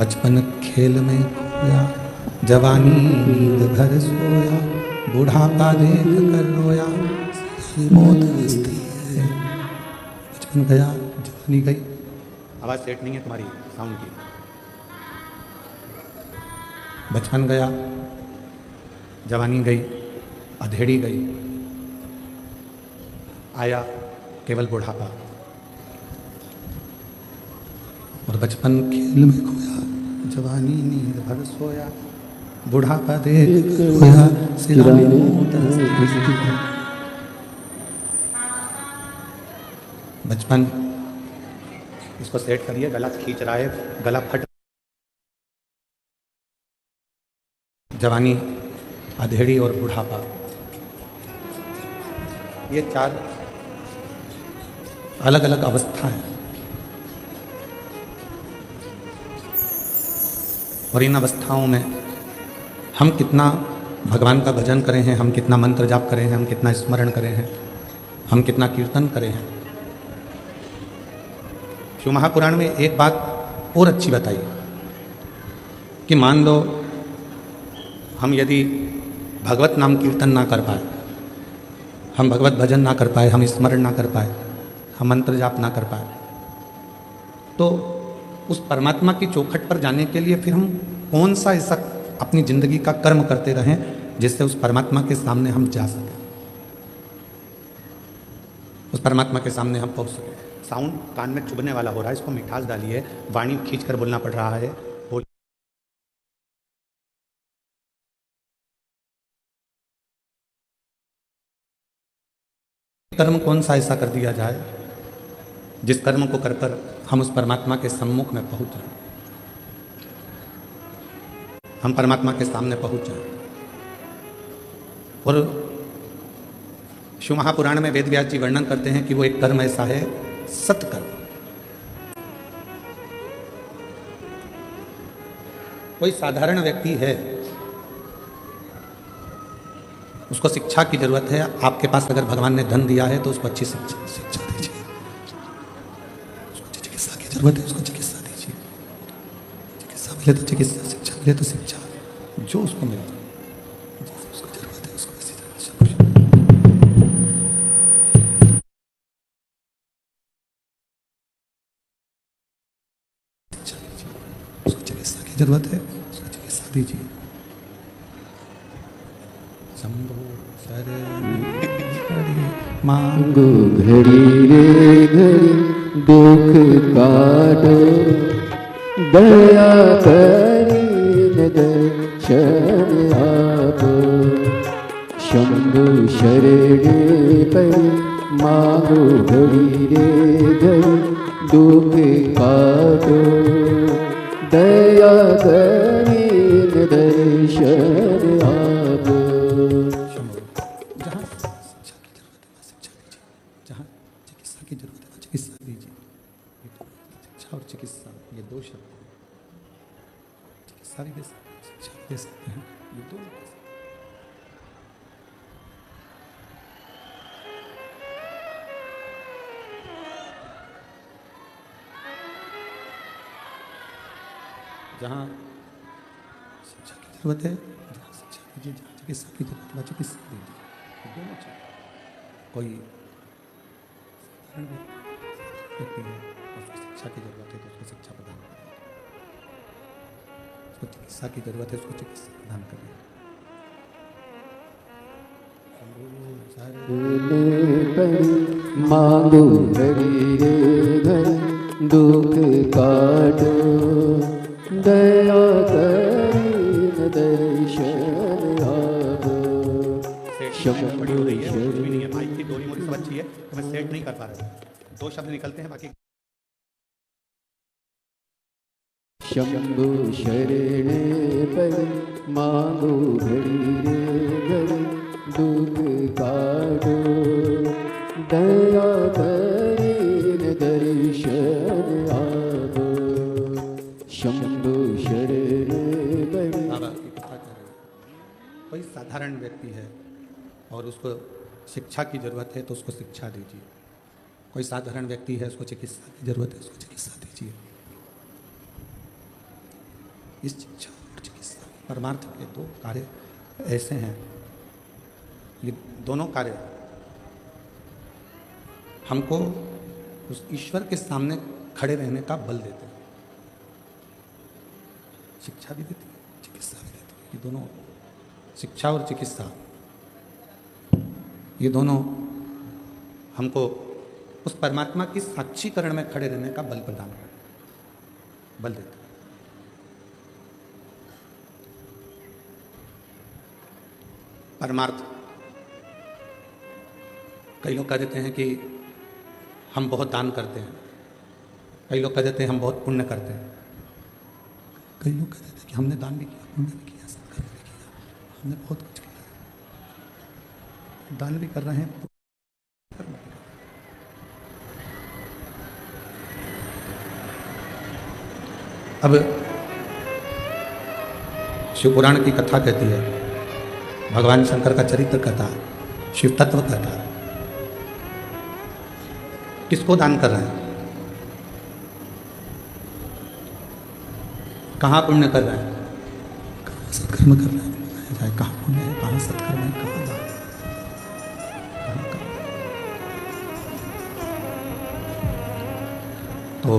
बचपन खेल में खोया, जवानी नींद भर सोया, बुढ़ापा देख कर रोया, मौत हंसती है। बचपन गया, जवानी गई। आवाज सेट नहीं है तुम्हारी साउंड की। बचपन गया, जवानी गई, अधेड़ी गई, आया केवल बुढ़ापा। और बचपन खेल में खोया, जवानी नींद भर सोया, बुढ़ापा देख खोया, सिरा में मौत हंसती है। बचपन, इसको सेट करिए, गला खींच रहा है, गला फट। जवानी, अधेड़ी और बुढ़ापा, ये चार अलग अलग अवस्था हैं। और इन अवस्थाओं में हम कितना भगवान का भजन करें हैं, हम कितना मंत्र जाप करें हैं, हम कितना स्मरण करें हैं, हम कितना कीर्तन करें हैं। शिव महापुराण में एक बात और अच्छी बताई कि मान लो हम यदि भगवत नाम कीर्तन ना कर पाए, हम भगवत भजन ना कर पाए, हम स्मरण ना कर पाए, हम मंत्र जाप ना कर पाए, तो उस परमात्मा की चौखट पर जाने के लिए फिर हम कौन सा ऐसा अपनी जिंदगी का कर्म करते रहें जिससे उस परमात्मा के सामने हम जा सकें, उस परमात्मा के सामने हम पहुंच सकें। साउंड कान में चुभने वाला हो रहा है, इसको मिठास डालिए, वाणी खींच कर बोलना पड़ रहा है। कर्म कौन सा ऐसा कर दिया जाए जिस कर्म को कर कर हम उस परमात्मा के सम्मुख में पहुंच जाएं, हम परमात्मा के सामने पहुंच जाएं। और शिव महापुराण में वेद व्यास जी वर्णन करते हैं कि वो एक कर्म ऐसा है, सत्कर्म। कोई साधारण व्यक्ति है, उसको शिक्षा की जरूरत है। आपके पास अगर भगवान ने धन दिया है तो उसको अच्छी शिक्षा दीजिए, उसको चिकित्सा की जरूरत है, उसको चिकित्सा दीजिए। चिकित्सा मिले तो चिकित्सा, शिक्षा मिले तो शिक्षा, जो उसको मिले उसको जरूरत है, उसको ऐसी उसको चिकित्सा की जरूरत है, उसको चिकित्सा दीजिए। मांगो घड़ी रे घड़ी दुख काटो, दया करी दर्शन आपो। शंभु शरणे परि मांगो घड़ी रे घड़ी दुख काटो, दया करी दर्शन आपो। शिक्षा और चिकित्सा, ये दो शब्द हैं। चिकित्सा भी दे सकते हैं, शिक्षा भी दे सकते हैं, ये दो। जहाँ शिक्षा की जरूरत है, जहाँ शिक्षा दीजिए, जहाँ चिकित्सा की जरूरत है, चिकित्सा दीजिए, दोनों चाहिए। कोई व्यक्ति है, उसको शिक्षा की जरूरत है तो उसको शिक्षा प्रदान करें, उसको चिकित्सा की जरूरत है, उसको चिकित्सा प्रदान करें। मांगो घड़ी रे घड़ी दुख काटो, दया करी दर्शन आपो। बड़ी हो रही है, कुछ भी नहीं है, माइक की डोरी मोरी सब अच्छी है, तो मैं सेट नहीं कर पा रहा हूँ, दो शब्द निकलते हैं, बाकी शंभु शरणे परि मांगो घड़ी रे घड़ी दुख काटो, दया करी दर्शन आपो। शंभु शरणे परि। कोई साधारण व्यक्ति है और उसको शिक्षा की जरूरत है तो उसको शिक्षा दीजिए। कोई साधारण व्यक्ति है, उसको चिकित्सा की जरूरत है, उसको चिकित्सा दीजिए। इस शिक्षा और चिकित्सा परमार्थ के दो कार्य ऐसे हैं, ये दोनों कार्य हमको उस ईश्वर के सामने खड़े रहने का बल देते हैं। शिक्षा भी देती है, चिकित्सा भी देती है। ये दोनों, शिक्षा और चिकित्सा, ये दोनों हमको उस परमात्मा की साक्षीकरण में खड़े रहने का बल प्रदान करते हैं, बल देते हैं। परमार्थ, कई लोग कह देते हैं कि हम बहुत दान करते हैं, कई लोग कह देते हैं हम बहुत पुण्य करते हैं, कई लोग कह देते हैं कि हमने दान भी किया, पुण्य भी किया, सत्कर्म भी किया, हमने बहुत कुछ किया, दान भी कर रहे हैं, कर्म भी कर रहे हैं। अब शिव पुराण की कथा कहती है, भगवान शंकर का चरित्र कहता है, शिव तत्व कहता है, किसको दान कर रहे हैं, कहाँ पुण्य कर रहे हैं, कहाँ सत्कर्म कर रहे हैं, कहाँ पुण्य है, कहाँ सत्कर्म है, कहाँ दान है, कहाँ कर्म। तो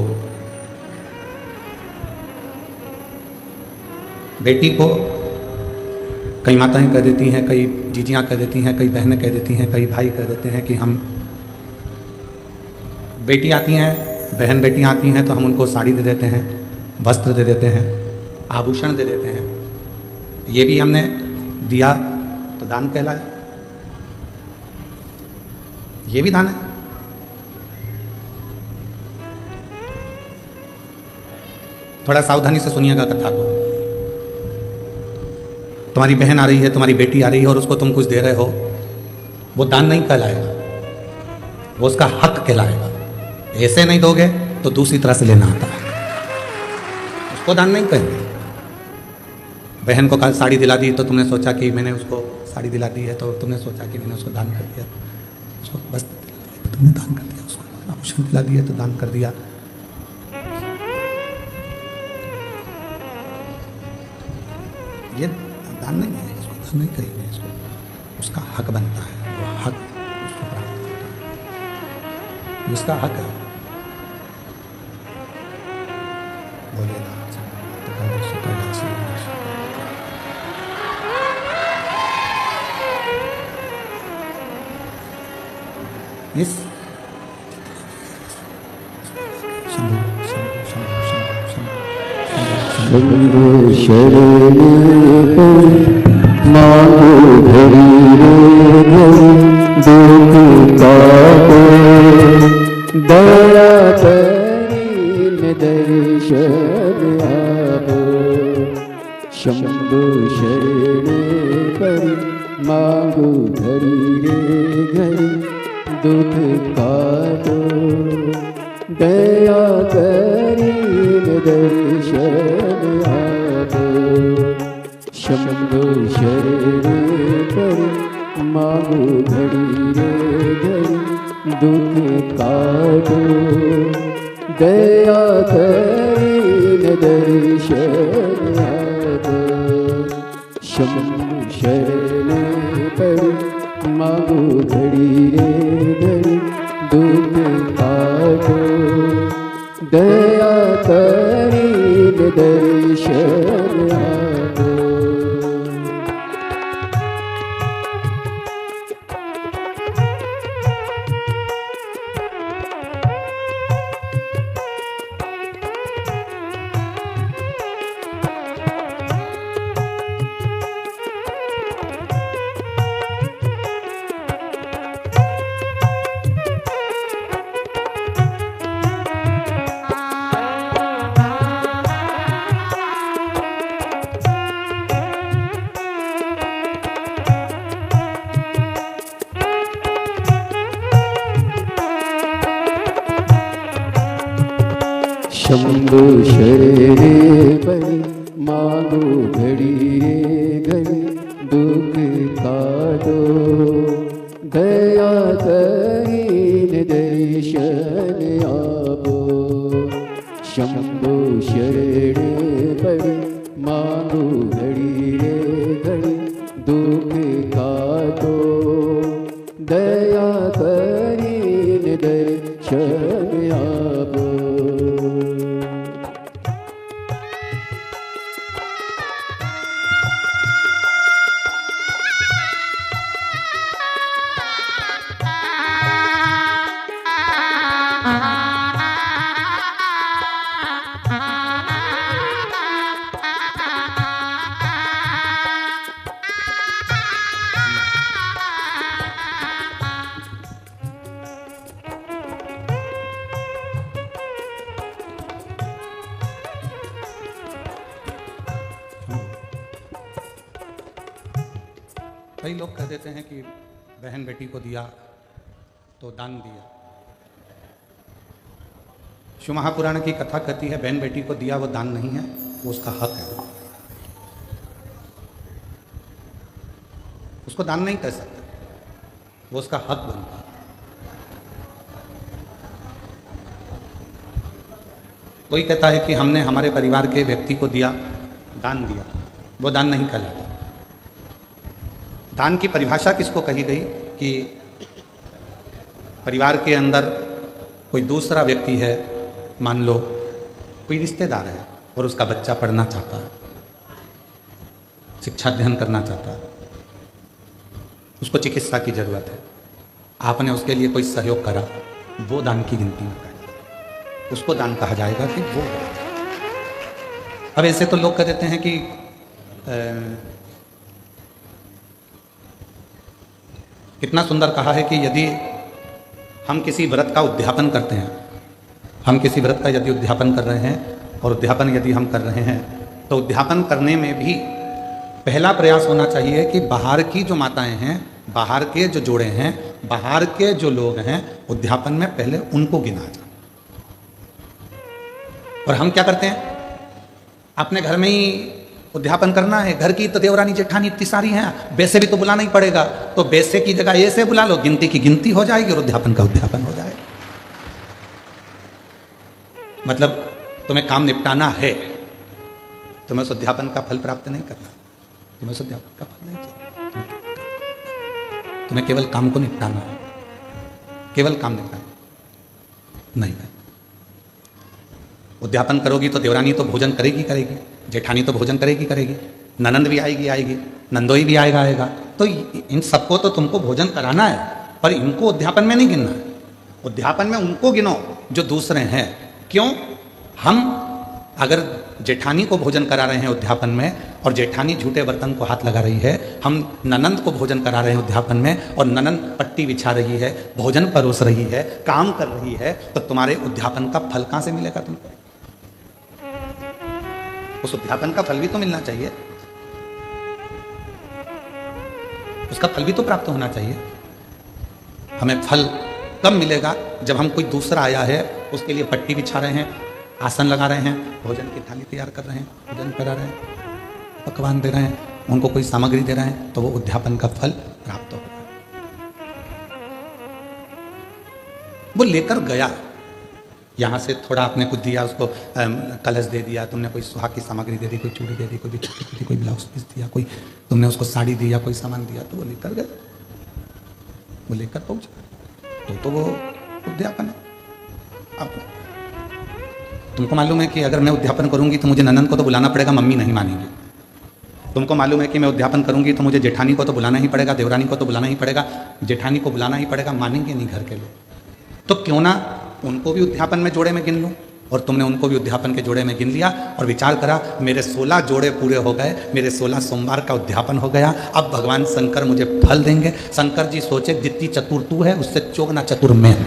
बेटी को कई माताएं कह देती हैं, कई जीजियाँ कह देती हैं, कई बहनें कह देती हैं, कई भाई कह देते हैं कि हम, बेटी आती हैं, बहन बेटियाँ आती हैं तो हम उनको साड़ी दे देते हैं, वस्त्र दे देते हैं, आभूषण दे देते हैं, ये भी हमने दिया तो दान कहलाया, ये भी दान है। थोड़ा सावधानी से सुनिएगा कथा को। तुम्हारी बहन आ रही है, तुम्हारी बेटी आ रही है और उसको तुम कुछ दे रहे हो, वो दान नहीं कहलाएगा, वो उसका हक कहलाएगा। ऐसे नहीं दोगे तो दूसरी तरह से लेना आता है, उसको दान नहीं कहेंगे। बहन को कल साड़ी दिला दी तो तुमने सोचा कि मैंने उसको साड़ी दिला दी है, तो तुमने सोचा कि मैंने उसको दान कर दिया, उसको बस तुमने दान कर दिया, उसको आभूषण दिला दिया तो दान कर दिया। ये दान नहीं है, इसको दान नहीं कहेंगे, इसको उसका हक बनता है, वो हक उसको प्राप्त होता है, उसका हक है। बोले इस शंभु शंभु शंभु शंभु शंभु शरण मांगो घड़ी रे दुख काटो, दया करीन दर्शन आपो। शंभु शरण मांगो घड़ी रे घड़ी दुख काटो, दया करीन दर्शन आपो। शंभु शरण मांगो घड़ी रे घड़ी दुख काटो, दया करीन दर्शन आपो। शंभु शरण मांगो घड़ी रे घड़ी दुख काटो, दया करीन दर्शन आपो। शंभु शरण मांगो घड़ी रे घड़ी दुख काटो, दया करीन दर्शन आपो। शंभु शरण कई लोग कह देते हैं कि बहन बेटी को दिया तो दान दिया। शिव महापुराण की कथा कहती है बहन बेटी को दिया वो दान नहीं है, वो उसका हक है। उसको दान नहीं कह सकते, वो उसका हक बनता है। कोई कहता है कि हमने हमारे परिवार के व्यक्ति को दिया, दान दिया, वो दान नहीं कहलाता। दान की परिभाषा किसको कही गई कि परिवार के अंदर कोई दूसरा व्यक्ति है, मान लो कोई रिश्तेदार है और उसका बच्चा पढ़ना चाहता है, शिक्षा अध्ययन करना चाहता है, उसको चिकित्सा की जरूरत है, आपने उसके लिए कोई सहयोग करा, वो दान की गिनती में आएगा, उसको दान कहा जाएगा कि वो। अब ऐसे तो लोग कह देते हैं कि कितना सुंदर कहा है कि यदि हम किसी व्रत का उद्यापन करते हैं, हम किसी व्रत का यदि उद्यापन कर रहे हैं और उद्यापन यदि हम कर रहे हैं तो उद्यापन करने में भी पहला प्रयास होना चाहिए कि बाहर की जो माताएं हैं, बाहर के जो जोड़े हैं, बाहर के जो लोग हैं, उद्यापन में पहले उनको गिना जाए। और हम क्या करते हैं, अपने घर में ही उद्यापन करना है, घर की तो देवरानी जेठानी इतनी सारी हैं, वैसे भी तो बुलाना ही पड़ेगा, तो वैसे की जगह ऐसे बुला लो, गिनती की गिनती हो जाएगी और उद्यापन का उद्यापन हो जाएगा। मतलब तुम्हें काम निपटाना है, तुम्हें उस उद्यापन का फल प्राप्त नहीं करना, तुम्हें उस उद्यापन का फल नहीं चाहिए, तुम्हें केवल काम को निपटाना है, केवल काम निपटाना नहीं है। उद्यापन करोगी तो देवरानी तो भोजन करेगी करेगी, जेठानी तो भोजन करेगी करेगी, ननंद भी आएगी आएगी, नंदोई भी आएगा आएगा, तो इन सबको तो तुमको भोजन कराना है, पर इनको उद्यापन में नहीं गिनना है। उद्यापन में उनको गिनो जो दूसरे हैं। क्यों? हम अगर जेठानी को भोजन करा रहे हैं उद्यापन में और जेठानी झूठे बर्तन को हाथ लगा रही है, हम ननंद को भोजन करा रहे हैं उद्यापन में और ननंद पट्टी बिछा रही है, भोजन परोस रही है, काम कर रही है, तो तुम्हारे उद्यापन का फल कहां से मिलेगा तुमको? उस उद्यापन का फल भी तो मिलना चाहिए, उसका फल भी तो प्राप्त होना चाहिए। हमें फल कब मिलेगा? जब हम कोई दूसरा आया है उसके लिए पट्टी बिछा रहे हैं, आसन लगा रहे हैं, भोजन की थाली तैयार कर रहे हैं, भोजन करा रहे हैं, पकवान दे रहे हैं, उनको कोई सामग्री दे रहे हैं, तो वो उद्यापन का फल प्राप्त होगा। वो लेकर गया, यहाँ से थोड़ा आपने कुछ दिया, उसको कलश दे दिया, तुमने कोई सुहाग की सामग्री दे दी, कोई चूड़ी दे दी, कोई बिछुड़ी दे दी, कोई ब्लाउज पीस दिया, कोई तुमने उसको साड़ी दिया, कोई सामान दिया, तो वो लेकर गया, वो लेकर पहुंचा, तो वो उद्यापन है। अब तुमको मालूम है कि अगर मैं उद्यापन करूंगी तो मुझे ननंद को तो बुलाना पड़ेगा, मम्मी नहीं मानेंगी। तुमको मालूम है कि मैं उद्यापन करूंगी तो मुझे जेठानी को तो बुलाना ही पड़ेगा, देवरानी को तो बुलाना ही पड़ेगा, जेठानी को बुलाना ही पड़ेगा, मानेंगे नहीं घर के लोग। तो क्यों ना उनको भी उद्यापन में जोड़े में गिन लूँ। और तुमने उनको भी उद्यापन के जोड़े में गिन लिया और विचार करा, मेरे 16 जोड़े पूरे हो गए, मेरे 16 सोमवार का उद्यापन हो गया, अब भगवान शंकर मुझे फल देंगे। शंकर जी सोचे जितनी चतुर तू है उससे चौगुना चतुर मैं हूं।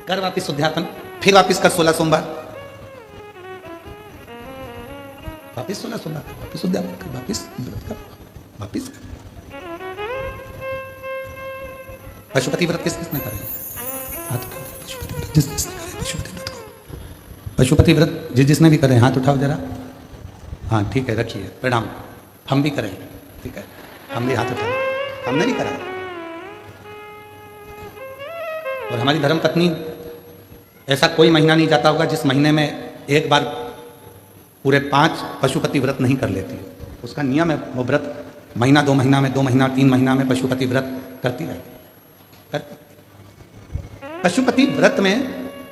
कर वापिस उद्यापन, फिर वापिस कर 16 सोमवार, वापिस 16 सोमवार, वापिस उद्यापन कर, वापिस व्रत कर, वापिस कर। पशुपति व्रत किस किसने करे? हाथ उठाओ। पशुपति व्रत जिस जिसने करे पशुपति व्रत को, पशुपति व्रत जिस जिसने भी करे हाथ उठाओ जरा। हाँ ठीक है, रखिए, प्रणाम। हम भी करेंगे, ठीक है, हम भी हाथ उठाए, हमने भी करा। और हमारी धर्म पत्नी, ऐसा कोई महीना नहीं जाता होगा जिस महीने में एक बार पूरे 5 पशुपति व्रत नहीं कर लेती है। उसका नियम है, वो व्रत महीना 2 महीना में, 2 महीना 3 महीना में पशुपति व्रत करती रहती। पशुपति व्रत में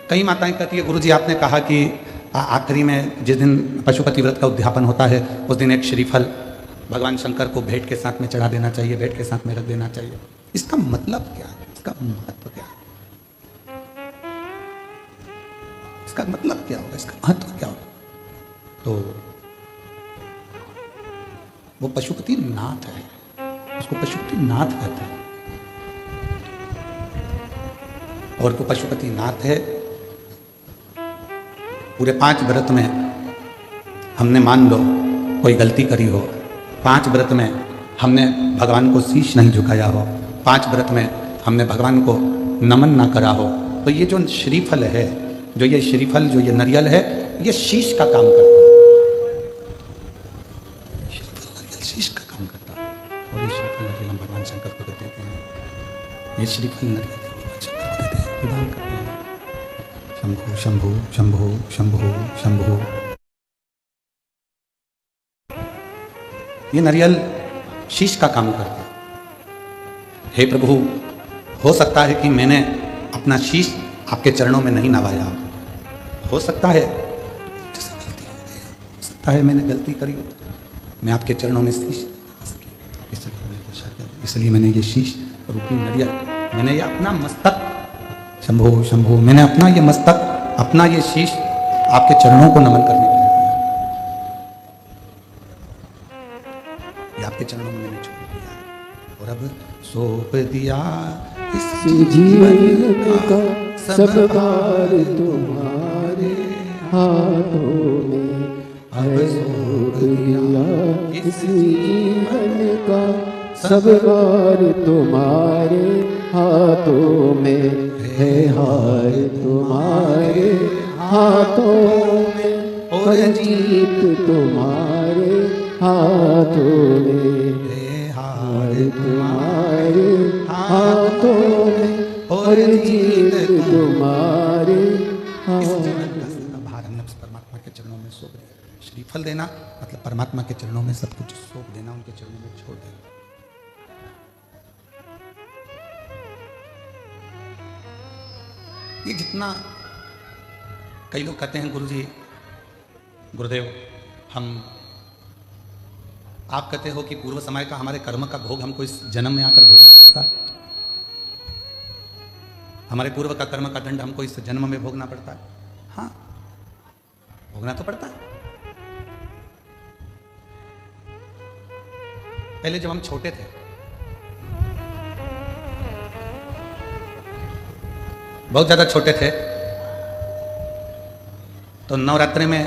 कई माताएं कहती है, गुरुजी आपने कहा कि आखिरी में जिस दिन पशुपति व्रत का उद्यापन होता है उस दिन एक श्रीफल भगवान शंकर को भेंट के साथ में चढ़ा देना चाहिए, भेंट के साथ में रख देना चाहिए। इसका मतलब क्या है? इसका महत्व क्या है? इसका मतलब क्या होगा? इसका महत्व क्या होगा? तो वो पशुपति नाथ है, उसको पशुपति नाथ कहते हैं। और वो पशुपति नाथ है। पूरे 5 व्रत में हमने मान लो कोई गलती करी हो, 5 व्रत में हमने भगवान को शीश नहीं झुकाया हो, 5 व्रत में हमने भगवान को नमन ना करा हो, तो ये जो श्रीफल है, जो ये श्रीफल, जो ये नारियल है, ये शीश का काम करता है। नारियल शीश का काम करता है। और ये श्रीफल नारियल हम भगवान शंकर को देते हैं। ये श्रीफल नारियल भगवान शंकर को देते हैं, प्रदान करते हैं। शंभु शंभु शंभु शंभु शंभु। ये नारियल शीश का काम करता है। हे प्रभु, हो सकता है कि मैंने अपना शीश आपके चरणों में नहीं नवाया, हो सकता है जैसे गलती हो गई, हो सकता है मैंने गलती करी हो, मैं आपके चरणों में शीश, इसलिए मैंने ये शीश रूपी नारियल, मैंने ये अपना मस्तक, शंभो शंभो, मैंने अपना ये मस्तक, अपना ये शीश आपके चरणों को नमन करने के लिए दिया। ये आपके चरणों में मैंने छोड़ दिया और अब सौंप दिया इस जीवन का सब भार तुम्हारे हाथों में, अब सौंप दिया इस जीवन का सब भार तुम्हारे हाथों में, है हार तुम्हारे हाथों में और जीत तुम्हारे हाथों में, है हार तुम्हारे हाथों में और जीत तुम्हारे हाथों में। भार हमने परमात्मा के चरणों में सौंप दिया। श्रीफल देना मतलब परमात्मा के चरणों में सब कुछ सौंप देना, उनके चरणों में छोड़ देना। ये जितना, कई लोग कहते हैं गुरुजी, गुरुदेव, हम, आप कहते हो कि पूर्व समय का हमारे कर्म का भोग हमको इस जन्म में आकर भोगना पड़ता है, हमारे पूर्व का कर्म का दंड हमको इस जन्म में भोगना पड़ता है। हाँ, भोगना तो पड़ता है। पहले जब हम छोटे थे, बहुत ज्यादा छोटे थे, तो नवरात्रि में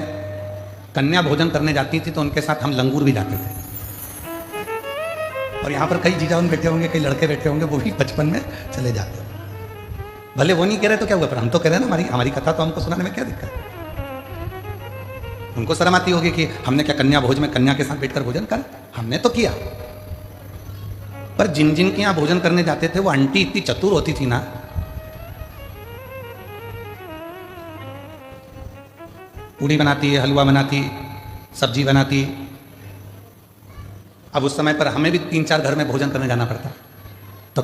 कन्या भोजन करने जाती थी तो उनके साथ हम लंगूर भी जाते थे। और यहाँ पर कई जीजाउन बैठे होंगे, कई लड़के बैठे होंगे, वो भी बचपन में चले जाते हैं। भले वो नहीं कह रहे तो क्या हुआ, पर हम तो कह रहे हैं ना, हमारी कथा तो हमको सुनाने में क्या दिक्कत है। उनको शर्म आती होगी कि हमने क्या कन्या भोज में कन्या के साथ बैठकर भोजन कर, हमने तो किया। पर जिन जिन के यहाँ भोजन करने जाते थे वो आंटी इतनी चतुर होती थी ना, पूड़ी बनाती है, हलवा बनाती, सब्जी बनाती। अब उस समय पर हमें भी 3-4 घर में भोजन करने जाना पड़ता, तो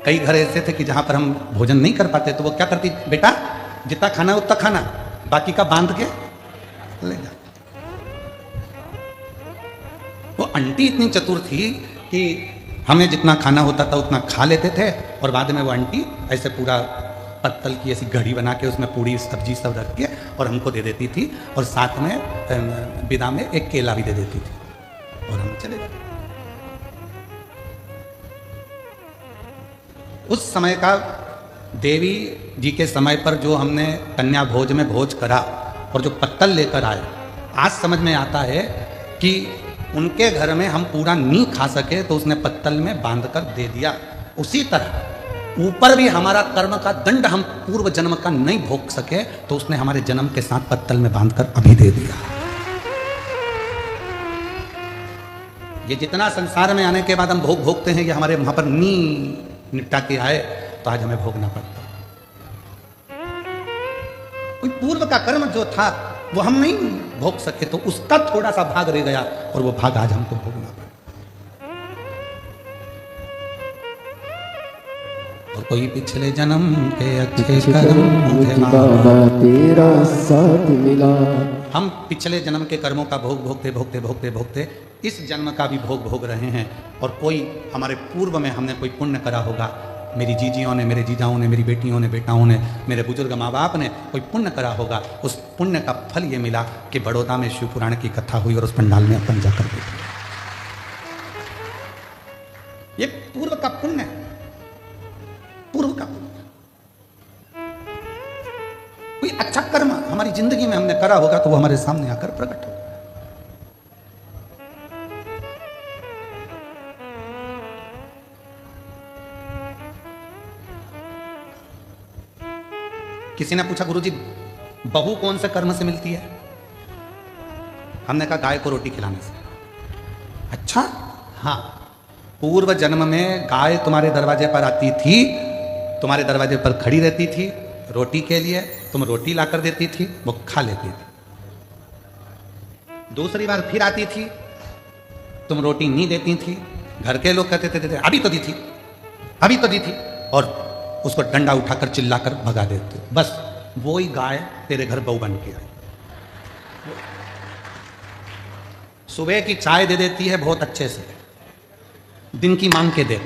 कई घर ऐसे थे कि जहां पर हम भोजन नहीं कर पाते, तो वो क्या करती, बेटा जितना खाना उतना खाना, बाकी का बांध के ले जा। वो आंटी इतनी चतुर थी कि हमें जितना खाना होता था उतना खा लेते थे, और बाद में वो आंटी ऐसे पूरा पत्तल की ऐसी घड़ी बना के उसमें पूड़ी सब्जी सब रख के और हमको दे देती थी, और साथ में विदा में एक केला भी दे देती थी, और हम चले गए। उस समय का देवी जी के समय पर जो हमने कन्या भोज में भोज करा और जो पत्तल लेकर आए, आज समझ में आता है कि उनके घर में हम पूरा नहीं खा सके तो उसने पत्तल में बांधकर दे दिया। उसी तरह ऊपर भी हमारा कर्म का दंड हम पूर्व जन्म का नहीं भोग सके तो उसने हमारे जन्म के साथ पत्तल में बांधकर अभी दे दिया। ये जितना संसार में आने के बाद हम भोग भोगते हैं, ये हमारे वहां पर नी निपटा के आए तो आज हमें भोगना पड़ता। कोई पूर्व का कर्म जो था वो हम नहीं भोग सके तो उसका थोड़ा सा भाग रह गया, और वो भाग आज हमको भोगना पड़ा। और कोई पिछले जन्म के अच्छे कर्म बाबा तेरा साथ मिला, हम पिछले जन्म के कर्मों का भोग भोगते भोगते भोगते भोगते इस जन्म का भी भोग भोग रहे हैं। और कोई हमारे पूर्व में हमने कोई पुण्य करा होगा, मेरी जीजियों ने, मेरे जीजाओं ने, मेरी बेटियों ने, बेटाओं ने, मेरे बुजुर्ग माँ बाप ने कोई पुण्य करा होगा, उस पुण्य का फल ये मिला कि बड़ौदा में शिव पुराण की कथा हुई और उस पंडाल में अपन जाकर बैठे। ये पूर्व का पुण्य है, पूर्व का पुण्य। कोई अच्छा कर्म हमारी जिंदगी में हमने करा होगा तो वो हमारे सामने आकर प्रकट होगा। किसी ने पूछा गुरुजी बहू कौन से कर्म से मिलती है? हमने कहा गाय को रोटी खिलाने से। अच्छा, हाँ, पूर्व जन्म में गाय तुम्हारे दरवाजे पर आती थी, तुम्हारे दरवाजे पर खड़ी रहती थी रोटी के लिए, तुम रोटी लाकर देती थी, वो खा लेती थी। दूसरी बार फिर आती थी, तुम रोटी नहीं देती थी, घर के लोग कहते थे अभी तो दी थी, अभी तो दी थी, और उसको डंडा उठाकर चिल्लाकर भगा देते। बस वो ही गाय तेरे घर बहू बन के आई। सुबह की चाय दे देती है बहुत अच्छे से, दिन की मांग के दे,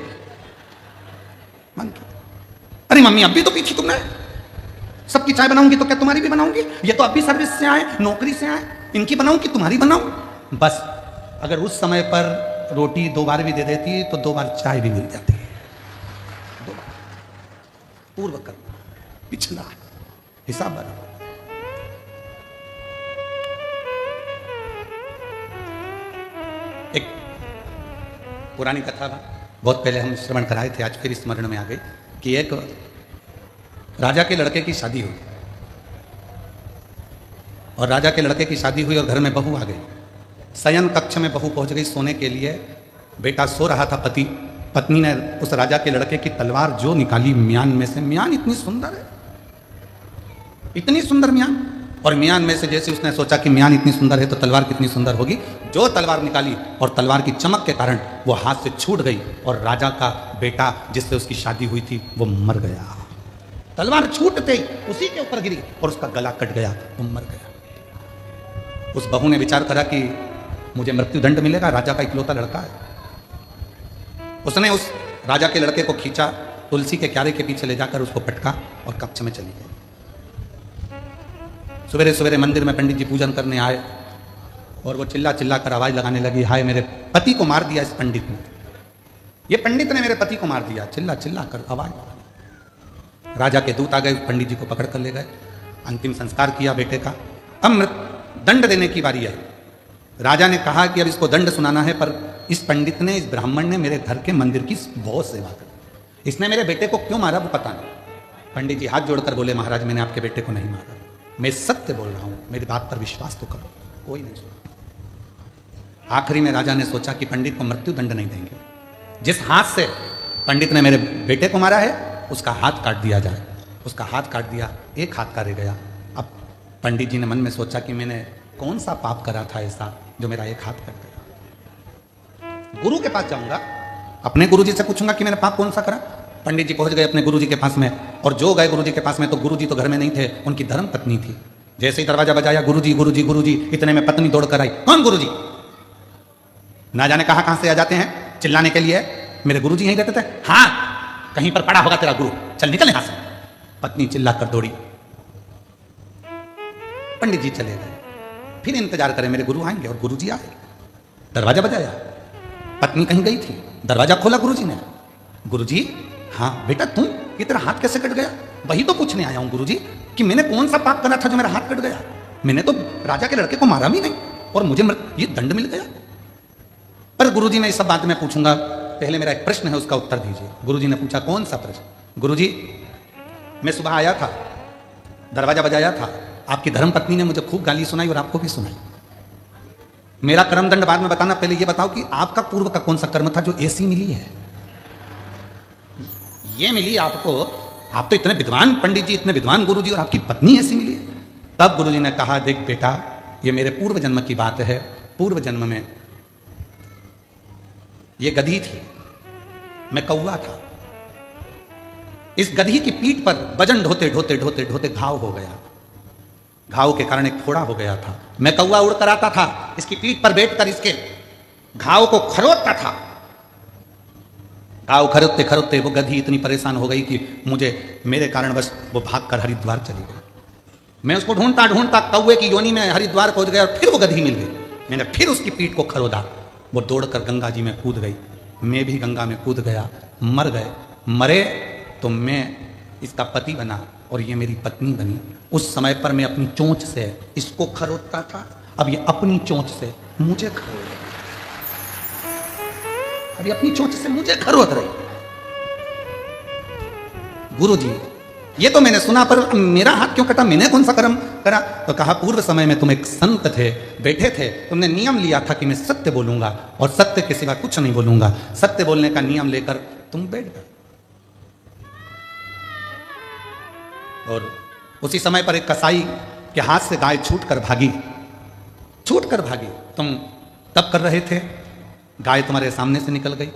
मांग के। अरे मम्मी अब भी तो पीछी तुमने, सबकी चाय बनाऊंगी तो क्या तुम्हारी भी बनाऊंगी? ये तो अब भी सर्विस से आए, नौकरी से आए, इनकी बनाऊं कि तुम्हारी बनाऊं? बस अगर उस समय पर रोटी 2 बार भी दे देती तो 2 बार चाय भी मिल जाती है। 2 बार पूर्व कर्म, पिछला हिसाब बराबर। एक पुरानी कथा बहुत पहले हम श्रवण कराए थे, आज फिर स्मरण में आ गई कि एक राजा के लड़के की शादी हुई, और राजा के लड़के की शादी हुई और घर में बहू आ गई। शयन कक्ष में बहू पहुंच गई सोने के लिए, बेटा सो रहा था, पत्नी ने उस राजा के लड़के की तलवार जो निकाली म्यान में से, म्यान इतनी सुंदर है, इतनी सुंदर म्यान, और म्यान में से जैसे उसने सोचा कि म्यान इतनी सुंदर है तो तलवार कितनी सुंदर होगी, जो तलवार निकाली और तलवार की चमक के कारण वो हाथ से छूट गई और राजा का बेटा जिससे उसकी शादी हुई थी वो मर गया। तलवार छूटते ही उसी के ऊपर गिरी और उसका गला कट गया, वो मर गया। उस बहू ने विचार करा कि मुझे मृत्यु दंड मिलेगा, राजा का इकलौता लड़का है। उसने उस राजा के लड़के को खींचा, तुलसी के क्यारे के पीछे ले जाकर उसको पटका और कक्ष में चली गई। सवेरे सवेरे मंदिर में पंडित जी पूजन करने आए और वो चिल्ला चिल्ला कर आवाज लगाने लगी, हाय मेरे पति को मार दिया इस पंडित ने, ये पंडित ने मेरे पति को मार दिया, चिल्ला चिल्ला कर आवाज। राजा के दूत आ गए, पंडित जी को पकड़ कर ले गए, अंतिम संस्कार किया बेटे का। अब दंड देने की बारी आई। राजा ने कहा कि अब इसको दंड सुनाना है, पर इस पंडित ने, इस ब्राह्मण ने मेरे घर के मंदिर की बहुत सेवा की, इसने मेरे बेटे को क्यों मारा वो पता नहीं। पंडित जी हाथ जोड़कर बोले, महाराज मैंने आपके बेटे को नहीं मारा, मैं सत्य बोल रहा हूं, मेरी बात पर विश्वास तो करो। कोई नहीं सुना। आखिरी में राजा ने सोचा कि पंडित को मृत्यु दंड नहीं देंगे, जिस हाथ से पंडित ने मेरे बेटे को मारा है उसका हाथ काट दिया जाए। उसका हाथ काट दिया, एक हाथ का रह गया। अब पंडित जी ने मन में सोचा कि मैंने कौन सा पाप करा था ऐसा जो मेरा एक हाथ कट गया। गुरु के पास जाऊंगा, अपने गुरु जी से पूछूंगा कि मैंने पाप कौन सा करा। पंडित जी पहुंच गए अपने गुरु जी के पास में, और जो गए गुरु जी के पास में तो गुरु जी तो घर में नहीं थे, उनकी धर्म पत्नी थी। जैसे ही दरवाजा बजाया, गुरु जी गुरु जी गुरु जी, इतने में पत्नी दौड़ कर आई, कौन गुरु जी? ना जाने कहां से आ जाते हैं चिल्लाने के लिए। मेरे गुरु जी यहीं रहते थे। हाँ, कहीं पर पड़ा होगा तेरा गुरु, चल निकल यहां से। पत्नी चिल्ला कर दौड़ी, पंडित जी चले गए। फिर इंतजार करें मेरे गुरु आएंगे, और गुरु जी आए। दरवाजा बजाया, पत्नी कहीं गई थी, दरवाजा खोला गुरु जी ने। गुरु जी, हाँ बेटा तुम, ये तेरा हाथ कैसे कट गया? वही तो पूछने आया हूं गुरु जी कि मैंने कौन सा पाप करा था जो मेरा हाथ कट गया। मैंने तो राजा के लड़के को मारा भी नहीं और मुझे ये दंड मिल गया। पर गुरु जी मैं इस सब बात में पूछूंगा, पहले मेरा एक प्रश्न है उसका उत्तर दीजिए। गुरु जी ने पूछा, कौन सा प्रश्न? गुरु जी मैं सुबह आया था, दरवाजा बजाया था, आपकी धर्म पत्नी ने मुझे खूब गाली सुनाई और आपको भी सुनाई। मेरा कर्म दंड बाद में बताना, पहले ये बताओ कि आपका पूर्व का कौन सा कर्म था जो ऐसी मिली है? ये मिली आपको, आप तो इतने विद्वान पंडित जी, इतने विद्वान गुरु जी, और आपकी पत्नी ऐसी मिली है। तब गुरु जी ने कहा, देख बेटा ये मेरे पूर्व जन्म की बात है। पूर्व जन्म में ये गधी थी, मैं कौवा था। इस गधी की पीठ पर वजन ढोते ढोते ढोते ढोते घाव हो गया। घाव के कारण एक फोड़ा हो गया था। मैं कौवा उड़ कर आता था, इसकी पीठ पर बैठकर इसके घाव को खरोदता था। घाव खरोदते खरोदते वो गधी इतनी परेशान हो गई कि मेरे कारण बस वो भागकर हरिद्वार चली गई। मैं उसको ढूंढता ढूंढता कौवे की योनि में हरिद्वार पहुंच गया, और फिर वो गधी मिल गई। मैंने फिर उसकी पीठ को खरोदा, वो दौड़कर गंगा जी में कूद गई। मैं भी गंगा में कूद गया, मर गए। मरे तो मैं इसका पति बना और ये मेरी पत्नी बनी। उस समय पर मैं अपनी चोंच से इसको खरोदता था, अब ये अपनी चोंच से मुझे खरोद, अभी अपनी चोंच से मुझे खरोद रही। गुरु जी ये तो मैंने सुना, पर मेरा हाथ क्यों कटा, मैंने कौन सा कर्म करा? तो कहा पूर्व समय में तुम एक संत थे, बैठे थे, तुमने नियम लिया था कि मैं सत्य बोलूंगा और सत्य के सिवा कुछ नहीं बोलूंगा। सत्य बोलने का नियम लेकर तुम बैठ गए। और उसी समय पर एक कसाई के हाथ से गाय छूटकर भागी। तुम तब कर रहे थे, गाय तुम्हारे सामने से निकल गई।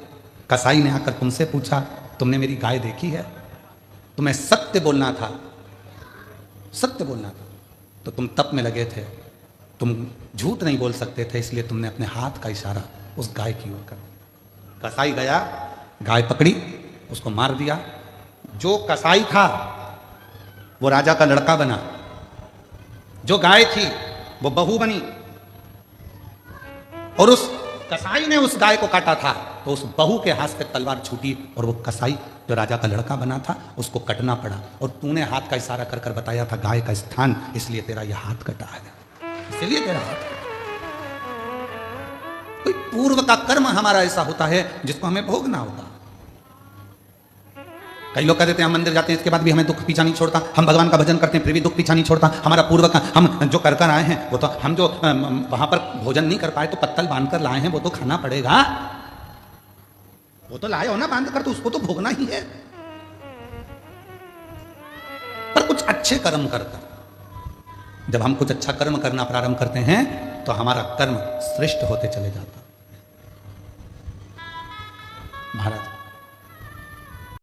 कसाई ने आकर तुमसे पूछा, तुमने मेरी गाय देखी है? तुम्हें सत्य बोलना था, तो तुम तप में लगे थे, तुम झूठ नहीं बोल सकते थे, इसलिए तुमने अपने हाथ का इशारा उस गाय की ओर कर। कसाई गया, गाय पकड़ी, उसको मार दिया। जो कसाई था वो राजा का लड़का बना, जो गाय थी वो बहू बनी। और उस कसाई ने उस गाय को काटा था तो उस बहू के हाथ से तलवार छूटी और वो कसाई जो राजा का लड़का बना था उसको कटना पड़ा। और तूने हाथ का इशारा कर कर बताया था गाय का स्थान, इसलिए तेरा यह हाथ कटा है, इसलिए तेरा हाथ। कोई पूर्व का कर्म हमारा ऐसा होता है जिसको हमें भोगना होगा। कई लोग कहते हैं हम मंदिर जाते हैं, इसके बाद भी हमें दुख पीछा नहीं छोड़ता, हम भगवान का भजन करते हैं फिर भी दुख पीछा नहीं छोड़ता। हमारा पूर्व का हम जो कर कर आए हैं वो तो, हम जो वहां पर भोजन नहीं कर पाए तो पत्तल बांध कर लाए हैं, वो तो खाना पड़ेगा। वो तो लाए हो ना बांध कर, तो उसको तो भोगना ही है। पर कुछ अच्छे कर्म करकर, जब हम कुछ अच्छा कर्म करना प्रारंभ करते हैं तो हमारा कर्म श्रेष्ठ होते चले जाता। महाराज